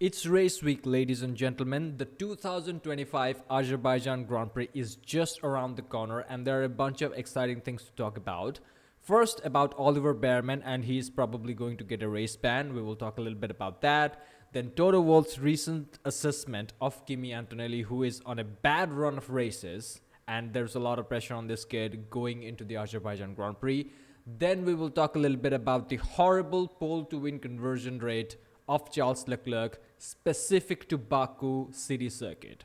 It's race week, ladies and gentlemen. The 2025 Azerbaijan Grand Prix is just around the corner, and there are a bunch of exciting things to talk about. First, about Oliver Bearman, and he's probably going to get a race ban. We will talk a little bit about that. Then Toto Wolff's recent assessment of Kimi Antonelli, who is on a bad run of races, and there's a lot of pressure on this kid going into the Azerbaijan Grand Prix. Then we will talk a little bit about the horrible pole to win conversion rate of Charles Leclerc specific to Baku city circuit.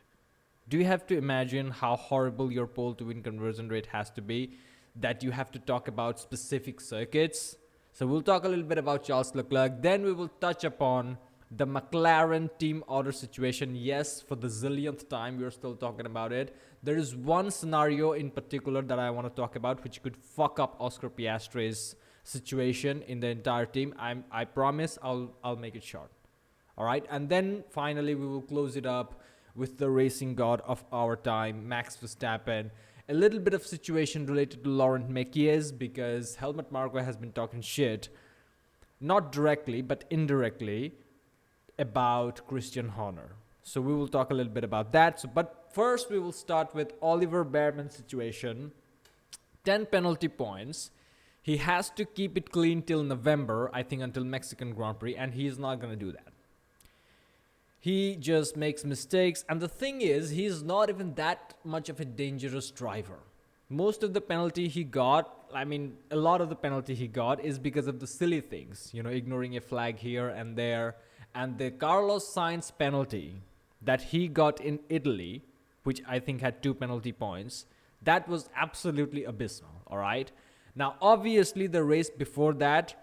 Do you have to imagine how horrible your pole to win conversion rate has to be that you have to talk about specific circuits? So we'll talk a little bit about Charles Leclerc. Then we will touch upon the McLaren team order situation. Yes, for the zillionth time, we're still talking about it. There is one scenario in particular that I want to talk about which could fuck up Oscar Piastri's situation in the entire team. I promise I'll make it short. All right, and then finally we will close it up with the racing god of our time, Max Verstappen. A little bit of situation related to Laurent Mekies because Helmut Marko has been talking shit, not directly but indirectly, about Christian Horner. So we will talk a little bit about that. But first we will start with Oliver Bearman's situation. 10 penalty points. He has to keep it clean till November, I think until Mexican Grand Prix, and he's not going to do that. He just makes mistakes, and the thing is, he's not even that much of a dangerous driver. Most of the penalty he got, a lot of the penalty he got is because of the silly things, ignoring a flag here and there. And the Carlos Sainz penalty that he got in Italy, which I think had 2 penalty points, that was absolutely abysmal, all right? Now, obviously, the race before that,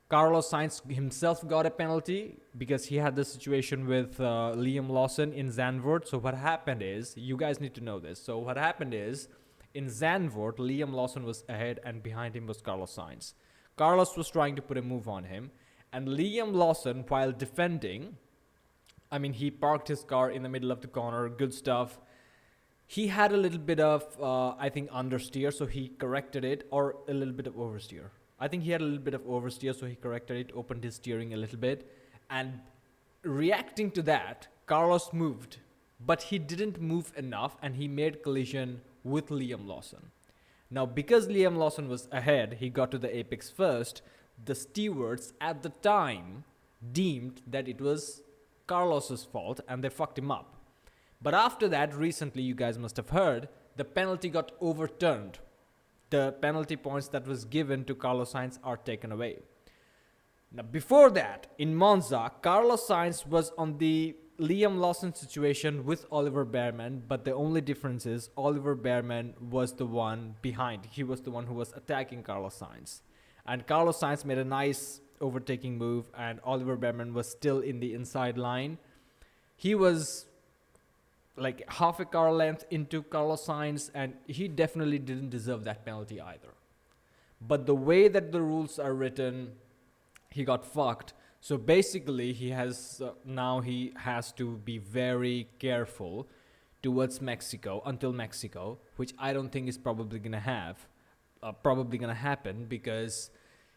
Carlos Sainz himself got a penalty because he had the situation with Liam Lawson in Zandvoort. So what happened is, you guys need to know this. So what happened is, in Zandvoort, Liam Lawson was ahead and behind him was Carlos Sainz. Carlos was trying to put a move on him. And Liam Lawson, while defending, he parked his car in the middle of the corner, good stuff. He had a little bit of, understeer, so he corrected it, or a little bit of oversteer. I think he had a little bit of oversteer, so he corrected it, opened his steering a little bit. And reacting to that, Carlos moved, but he didn't move enough, and he made collision with Liam Lawson. Now, because Liam Lawson was ahead, he got to the apex first. The stewards at the time deemed that it was Carlos's fault and they fucked him up. But after that, recently, you guys must have heard, the penalty got overturned. The penalty points that was given to Carlos Sainz are taken away. Now, before that, in Monza, Carlos Sainz was on the Liam Lawson situation with Oliver Bearman, but the only difference is Oliver Bearman was the one behind. He was the one who was attacking Carlos Sainz. And Carlos Sainz made a nice overtaking move, and Oliver Bearman was still in the inside line. He was like half a car length into Carlos Sainz, and he definitely didn't deserve that penalty either. But the way that the rules are written, he got fucked. So basically, he has to be very careful towards Mexico until Mexico, which I don't think is probably gonna happen because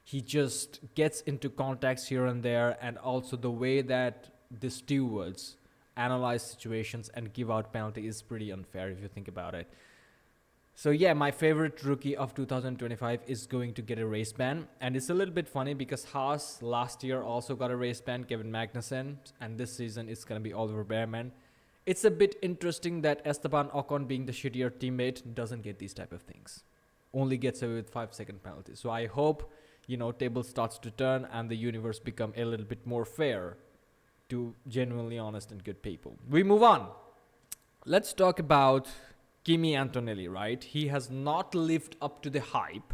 he just gets into contacts here and there, and also the way that the stewards analyze situations and give out penalty is pretty unfair if you think about it. So yeah, my favorite rookie of 2025 is going to get a race ban, and it's a little bit funny because Haas last year also got a race ban, Kevin Magnussen, and this season it's going to be Oliver Bearman. It's a bit interesting that Esteban Ocon, being the shittier teammate, doesn't get these type of things. Only gets away with 5-second penalties. So I hope, table starts to turn and the universe become a little bit more fair to genuinely honest and good people. We move on. Let's talk about Kimi Antonelli, right? He has not lived up to the hype.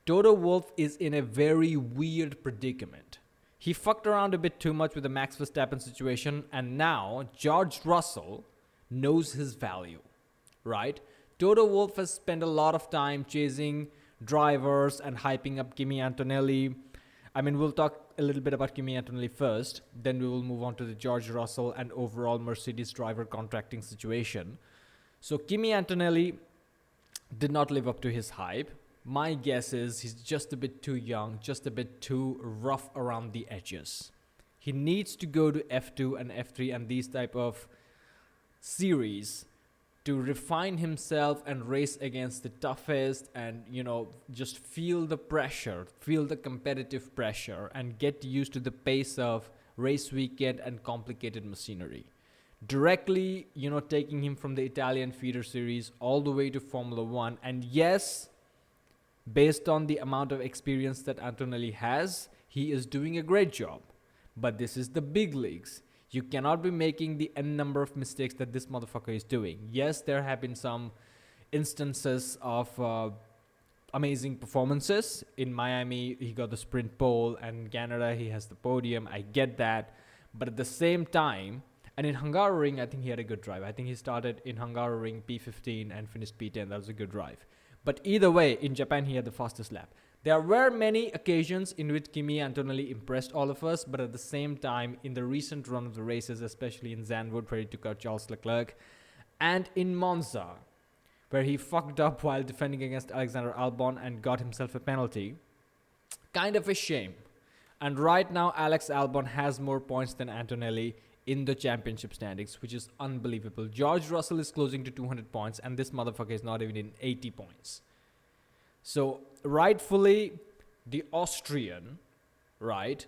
Toto Wolff is in a very weird predicament. He fucked around a bit too much with the Max Verstappen situation, and now George Russell knows his value, right? Toto Wolff has spent a lot of time chasing drivers and hyping up Kimi Antonelli. We'll talk a little bit about Kimi Antonelli first, then we will move on to the George Russell and overall Mercedes driver contracting situation. So Kimi Antonelli did not live up to his hype. My guess is he's just a bit too young, just a bit too rough around the edges. He needs to go to F2 and F3 and these type of series to refine himself and race against the toughest, and just feel the pressure, feel the competitive pressure, and get used to the pace of race weekend and complicated machinery. Directly, taking him from the Italian feeder series all the way to Formula 1. And yes, based on the amount of experience that Antonelli has, he is doing a great job. But this is the big leagues. You cannot be making the n number of mistakes that this motherfucker is doing. Yes, there have been some instances of amazing performances. In Miami, he got the sprint pole, and in Canada, he has the podium. I get that. But at the same time, and in Hungaroring, I think he had a good drive. I think he started in Hungaroring P15 and finished P10. That was a good drive. But either way, in Japan, he had the fastest lap. There were many occasions in which Kimi Antonelli impressed all of us, but at the same time, in the recent run of the races, especially in Zandvoort, where he took out Charles Leclerc, and in Monza, where he fucked up while defending against Alexander Albon and got himself a penalty, kind of a shame. And right now, Alex Albon has more points than Antonelli in the championship standings, which is unbelievable. George Russell is closing to 200 points, and this motherfucker is not even in 80 points. So, rightfully, the Austrian, right,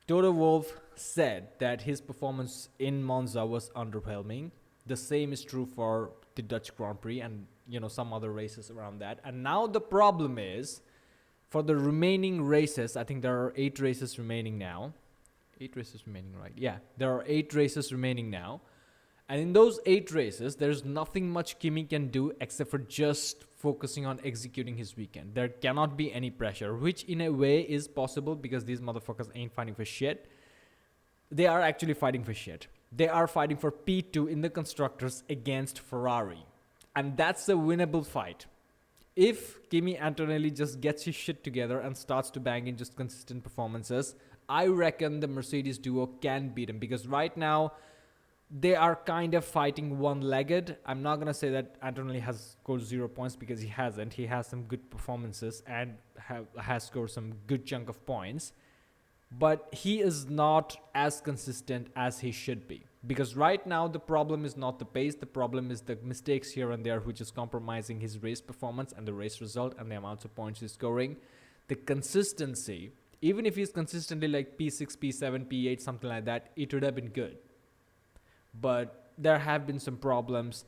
Toto Wolff said that his performance in Monza was underwhelming. The same is true for the Dutch Grand Prix and, some other races around that. And now the problem is, for the remaining races, I think there are 8 races remaining now. 8 races remaining, right? Yeah, there are 8 races remaining now. And in those 8 races, there's nothing much Kimi can do except for just focusing on executing his weekend. There cannot be any pressure, which in a way is possible because these motherfuckers ain't fighting for shit. They are actually fighting for shit. They are fighting for P2 in the constructors against Ferrari. And that's a winnable fight. If Kimi Antonelli just gets his shit together and starts to bang in just consistent performances, I reckon the Mercedes duo can beat him, because right now they are kind of fighting one-legged. I'm not going to say that Antonelli has scored 0 points, because he hasn't. He has some good performances and has scored some good chunk of points. But he is not as consistent as he should be. Because right now the problem is not the pace. The problem is the mistakes here and there, which is compromising his race performance and the race result and the amounts of points he's scoring. The consistency, even if he's consistently like P6, P7, P8, something like that, it would have been good. But there have been some problems.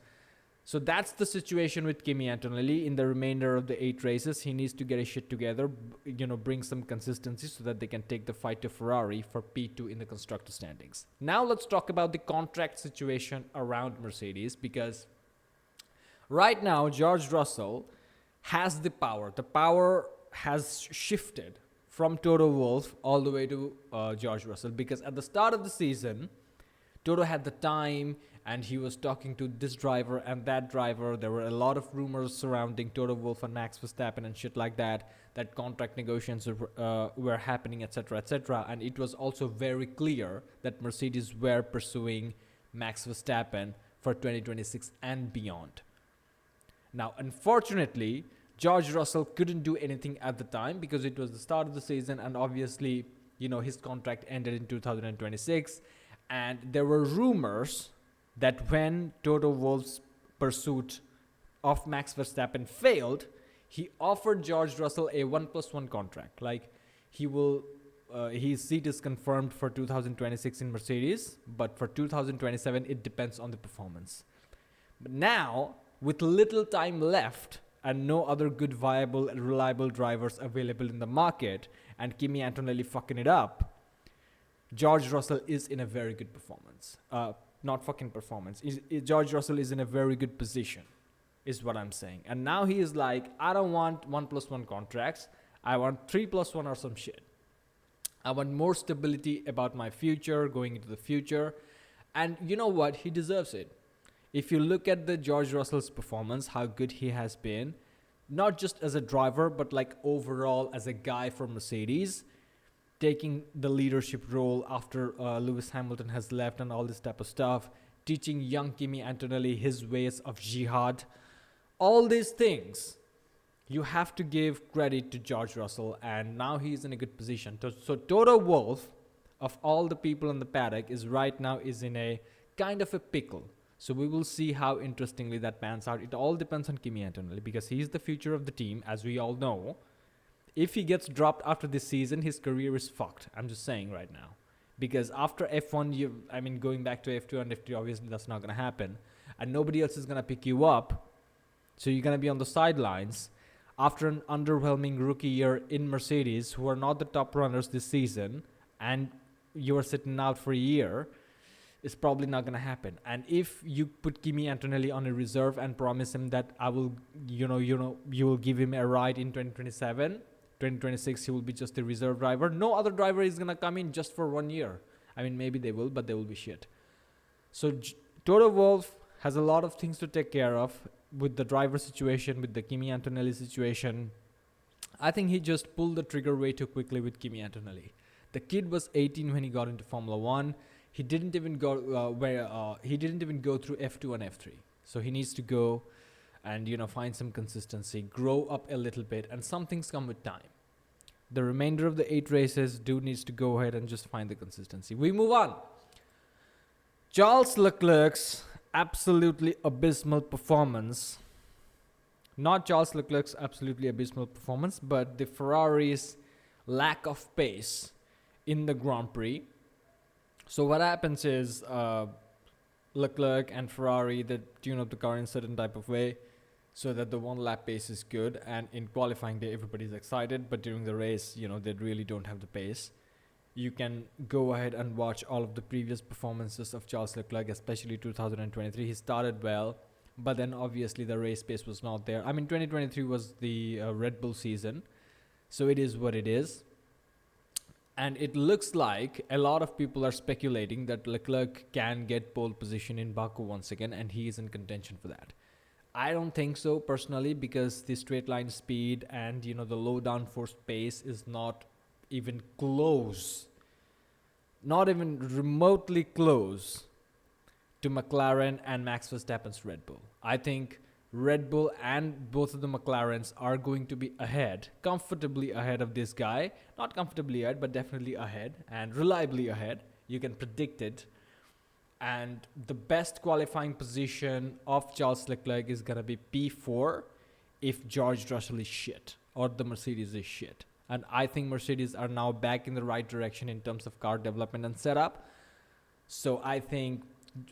So that's the situation with Kimi Antonelli. In the remainder of the 8 races, he needs to get his shit together, bring some consistency so that they can take the fight to Ferrari for P2 in the constructor standings. Now let's talk about the contract situation around Mercedes, because right now George Russell has the power. The power has shifted from Toto Wolff all the way to George Russell, because at the start of the season, Toto had the time and he was talking to this driver and that driver. There were a lot of rumors surrounding Toto Wolff and Max Verstappen and shit like that, that contract negotiations were happening, etc., etc. And it was also very clear that Mercedes were pursuing Max Verstappen for 2026 and beyond. Now, unfortunately, George Russell couldn't do anything at the time because it was the start of the season, and obviously, his contract ended in 2026. And there were rumors that when Toto Wolff's pursuit of Max Verstappen failed, he offered George Russell a 1+1 contract. Like, his seat is confirmed for 2026 in Mercedes, but for 2027, it depends on the performance. But now, with little time left and no other good, viable, reliable drivers available in the market, and Kimi Antonelli fucking it up, George Russell is in a very good performance. Not fucking performance. George Russell is in a very good position, is what I'm saying. And now he is like, I don't want 1+1 contracts. I want 3+1 or some shit. I want more stability about my future, going into the future. And you know what? He deserves it. If you look at the George Russell's performance, how good he has been, not just as a driver, but like overall as a guy for Mercedes, taking the leadership role after Lewis Hamilton has left and all this type of stuff, teaching young Kimi Antonelli his ways of jihad. All these things, you have to give credit to George Russell, and now he's in a good position. So Toto Wolff, of all the people in the paddock is right now is in a kind of a pickle. So we will see how interestingly that pans out. It all depends on Kimi Antonelli because he's the future of the team, as we all know. If he gets dropped after this season, his career is fucked. I'm just saying right now. Because after F1, going back to F2 and F3, obviously that's not going to happen. And nobody else is going to pick you up. So you're going to be on the sidelines. After an underwhelming rookie year in Mercedes, who are not the top runners this season, and you are sitting out for a year, it's probably not going to happen. And if you put Kimi Antonelli on a reserve and promise him that you will give him a ride in 2027, 2026, he will be just a reserve driver. No other driver is going to come in just for 1 year. I mean, maybe they will, but they will be shit. So Toto Wolff has a lot of things to take care of with the driver situation, with the Kimi Antonelli situation. I think he just pulled the trigger way too quickly with Kimi Antonelli. The kid was 18 when he got into Formula 1. He didn't even go through F2 and F3. So he needs to go and find some consistency, grow up a little bit, and some things come with time. The remainder of the 8 races, dude needs to go ahead and just find the consistency. We move on. Charles Leclerc's absolutely abysmal performance. Not Charles Leclerc's absolutely abysmal performance, but the Ferrari's lack of pace in the Grand Prix. So what happens is Leclerc and Ferrari, they tune up the car in a certain type of way so that the one lap pace is good, and in qualifying day everybody's excited, but during the race they really don't have the pace. You can go ahead and watch all of the previous performances of Charles Leclerc, especially 2023. He started well, but then obviously the race pace was not there. 2023 was the Red Bull season, so it is what it is. And it looks like a lot of people are speculating that Leclerc can get pole position in Baku once again, and he is in contention for that. I don't think so personally, because the straight line speed and the low downforce pace is not even close, not even remotely close to McLaren and Max Verstappen's Red Bull. I think Red Bull and both of the McLarens are going to be ahead, comfortably ahead of this guy. Not comfortably ahead, but definitely ahead, and reliably ahead. You can predict it. And the best qualifying position of Charles Leclerc is going to be P4 if George Russell is shit or the Mercedes is shit. And I think Mercedes are now back in the right direction in terms of car development and setup. So I think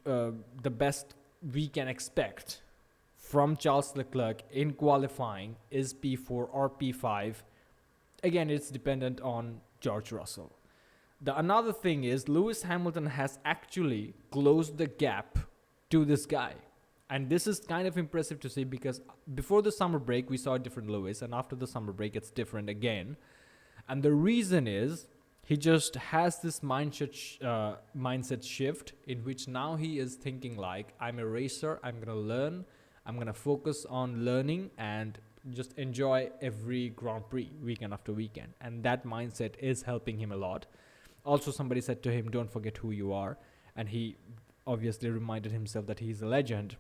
the best we can expect from Charles Leclerc in qualifying is P4 or P5. Again, it's dependent on George Russell. Another thing is Lewis Hamilton has actually closed the gap to this guy. And this is kind of impressive to see, because before the summer break, we saw a different Lewis, and after the summer break, it's different again. And the reason is he just has this mindset shift in which now he is thinking like, I'm a racer, I'm going to learn, I'm going to focus on learning and just enjoy every Grand Prix weekend after weekend. And that mindset is helping him a lot. Also, somebody said to him, don't forget who you are. And he obviously reminded himself that he's a legend.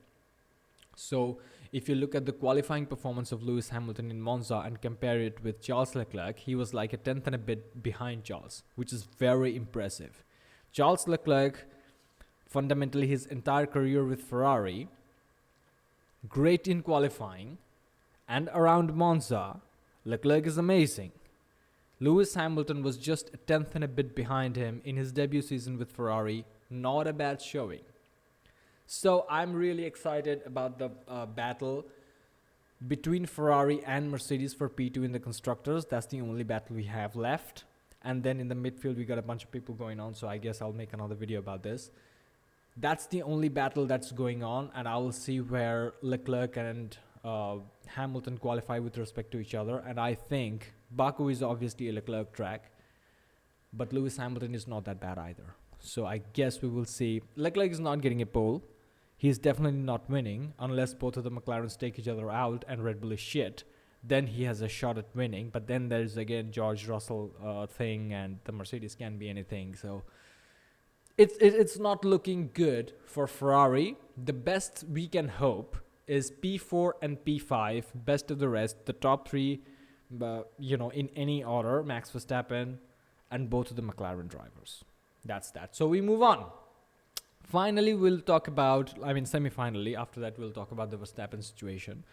So if you look at the qualifying performance of Lewis Hamilton in Monza and compare it with Charles Leclerc, he was like a tenth and a bit behind Charles, which is very impressive. Charles Leclerc, fundamentally his entire career with Ferrari, great in qualifying, and around Monza, Leclerc is amazing. Lewis Hamilton was just a tenth and a bit behind him in his debut season with Ferrari. Not a bad showing. So I'm really excited about the battle between Ferrari and Mercedes for P2 in the constructors. That's the only battle we have left. And then in the midfield, we got a bunch of people going on. So I guess I'll make another video about this. That's the only battle that's going on. And I will see where Leclerc and Hamilton qualify with respect to each other. And I think Baku is obviously a Leclerc track, but Lewis Hamilton is not that bad either. So I guess we will see. Leclerc is not getting a pole. He's definitely not winning unless both of the McLarens take each other out and Red Bull is shit. Then he has a shot at winning. But then there's again George Russell thing, and the Mercedes can be anything. So it's not looking good for Ferrari. The best we can hope is P4 and P5, best of the rest, the top three, in any order, Max Verstappen and both of the McLaren drivers. That's that. So we move on. Finally, we'll talk about, semi-finally, after that we'll talk about the Verstappen situation.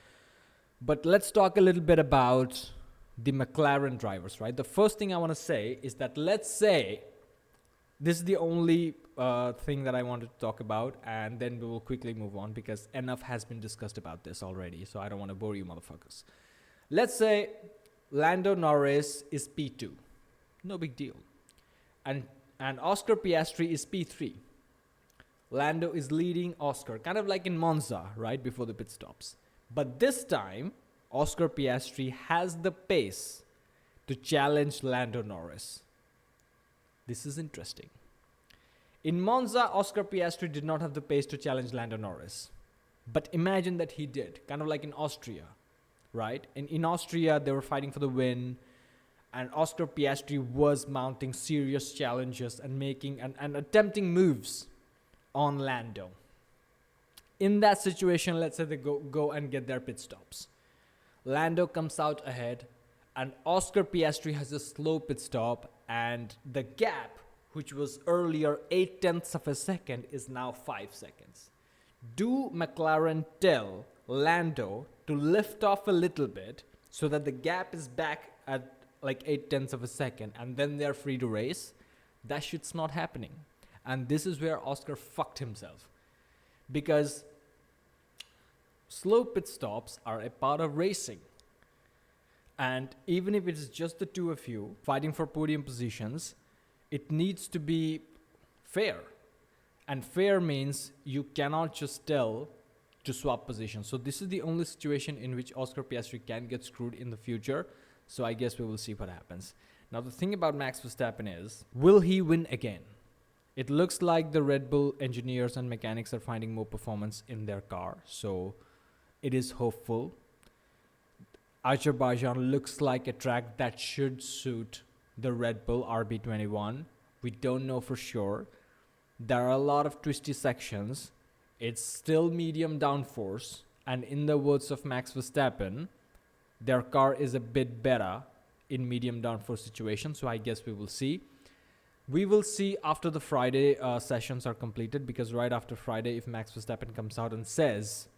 But let's talk a little bit about the McLaren drivers, right? The first thing I want to say is that, let's say, this is the only thing that I wanted to talk about, and then we will quickly move on because enough has been discussed about this already, so I don't want to bore you motherfuckers. Let's say Lando Norris is P2. No big deal. And Oscar Piastri is P3. Lando is leading Oscar, kind of like in Monza, right, before the pit stops. But this time, Oscar Piastri has the pace to challenge Lando Norris. This is interesting. In Monza, Oscar Piastri did not have the pace to challenge Lando Norris. But imagine that he did, kind of like in Austria, right? In Austria, they were fighting for the win, and Oscar Piastri was mounting serious challenges and making and attempting moves on Lando. In that situation, let's say they go and get their pit stops. Lando comes out ahead, and Oscar Piastri has a slow pit stop, and the gap, which was earlier 0.8 of a second, is now 5 seconds. Do McLaren tell Lando to lift off a little bit so that the gap is back at like 0.8 of a second, and then they're free to race? That shit's not happening. And this is where Oscar fucked himself. Because slow pit stops are a part of racing. And even if it's just the two of you fighting for podium positions, it needs to be fair. And fair means you cannot just tell to swap positions. So this is the only situation in which Oscar Piastri can get screwed in the future. So I guess we will see what happens. Now the thing about Max Verstappen is, will he win again? It looks like the Red Bull engineers and mechanics are finding more performance in their car. So it is hopeful. Azerbaijan looks like a track that should suit the Red Bull RB21. We don't know for sure. There are a lot of twisty sections. It's still medium downforce. And in the words of Max Verstappen, their car is a bit better in medium downforce situations. So I guess we will see. We will see after the Friday sessions are completed, because right after Friday, if Max Verstappen comes out and says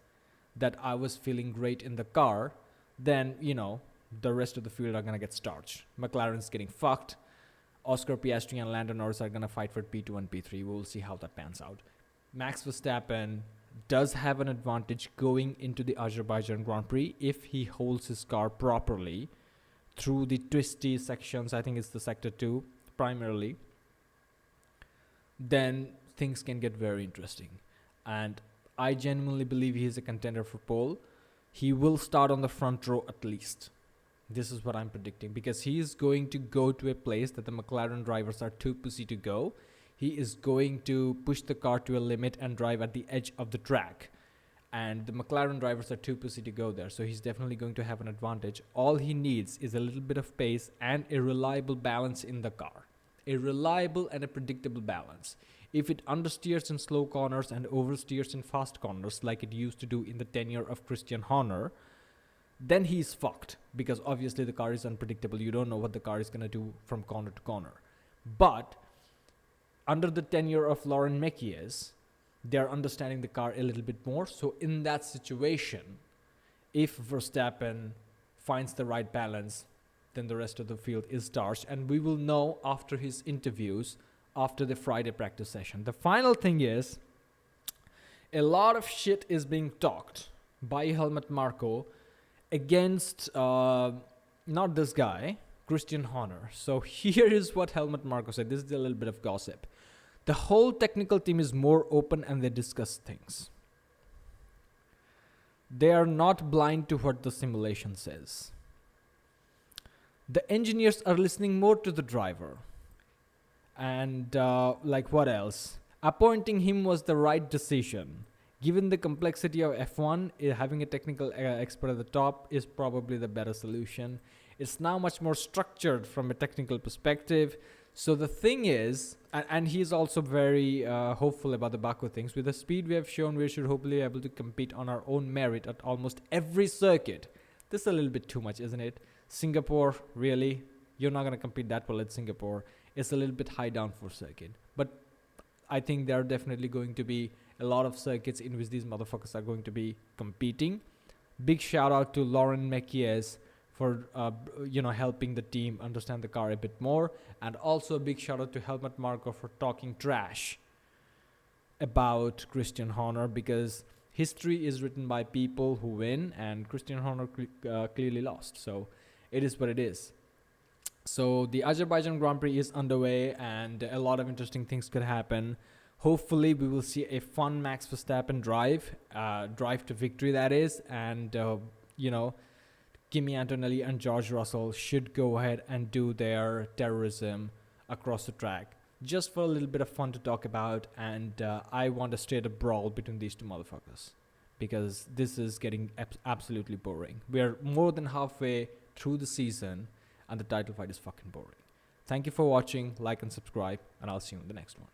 that I was feeling great in the car, then, the rest of the field are going to get starched. McLaren's getting fucked. Oscar Piastri and Lando Norris are going to fight for P2 and P3. We will see how that pans out. Max Verstappen does have an advantage going into the Azerbaijan Grand Prix if he holds his car properly through the twisty sections. I think it's the sector 2 primarily. Then things can get very interesting. And I genuinely believe he is a contender for pole. He will start on the front row at least. This is what I'm predicting, because he is going to go to a place that the McLaren drivers are too pussy to go. He is going to push the car to a limit and drive at the edge of the track. And the McLaren drivers are too pussy to go there. So he's definitely going to have an advantage. All he needs is a little bit of pace and a reliable balance in the car. A reliable and a predictable balance. If it understeers in slow corners and oversteers in fast corners like it used to do in the tenure of Christian Horner, then he's fucked, because obviously the car is unpredictable. You don't know what the car is going to do from corner to corner. But under the tenure of Laurent Mekies, they're understanding the car a little bit more. So in that situation, if Verstappen finds the right balance, then the rest of the field is starched. And we will know after his interviews, after the Friday practice session. The final thing is, a lot of shit is being talked by Helmut Marko against, not this guy, Christian Horner. So here is what Helmut Marko said. This is a little bit of gossip. The whole technical team is more open and they discuss things. They are not blind to what the simulation says. The engineers are listening more to the driver. And what else? Appointing him was the right decision. Given the complexity of F1, having a technical expert at the top is probably the better solution. It's now much more structured from a technical perspective. So the thing is, and he's also very hopeful about the Baku things. With the speed we have shown, we should hopefully be able to compete on our own merit at almost every circuit. This is a little bit too much, isn't it? Singapore, really? You're not going to compete that well at Singapore. it's a little bit high downforce circuit. But I think there are definitely going to be a lot of circuits in which these motherfuckers are going to be competing. Big shout out to Lauren Mekies for helping the team understand the car a bit more, and also a big shout out to Helmut Marko for talking trash about Christian Horner, because history is written by people who win, and Christian Horner clearly lost. So it is what it is. So the Azerbaijan Grand Prix is underway, and a lot of interesting things could happen. Hopefully, we will see a fun Max Verstappen drive to victory, that is. And, Kimi Antonelli and George Russell should go ahead and do their terrorism across the track, just for a little bit of fun to talk about. And I want a straight up brawl between these two motherfuckers, because this is getting absolutely boring. We are more than halfway through the season, and the title fight is fucking boring. Thank you for watching. Like and subscribe, and I'll see you in the next one.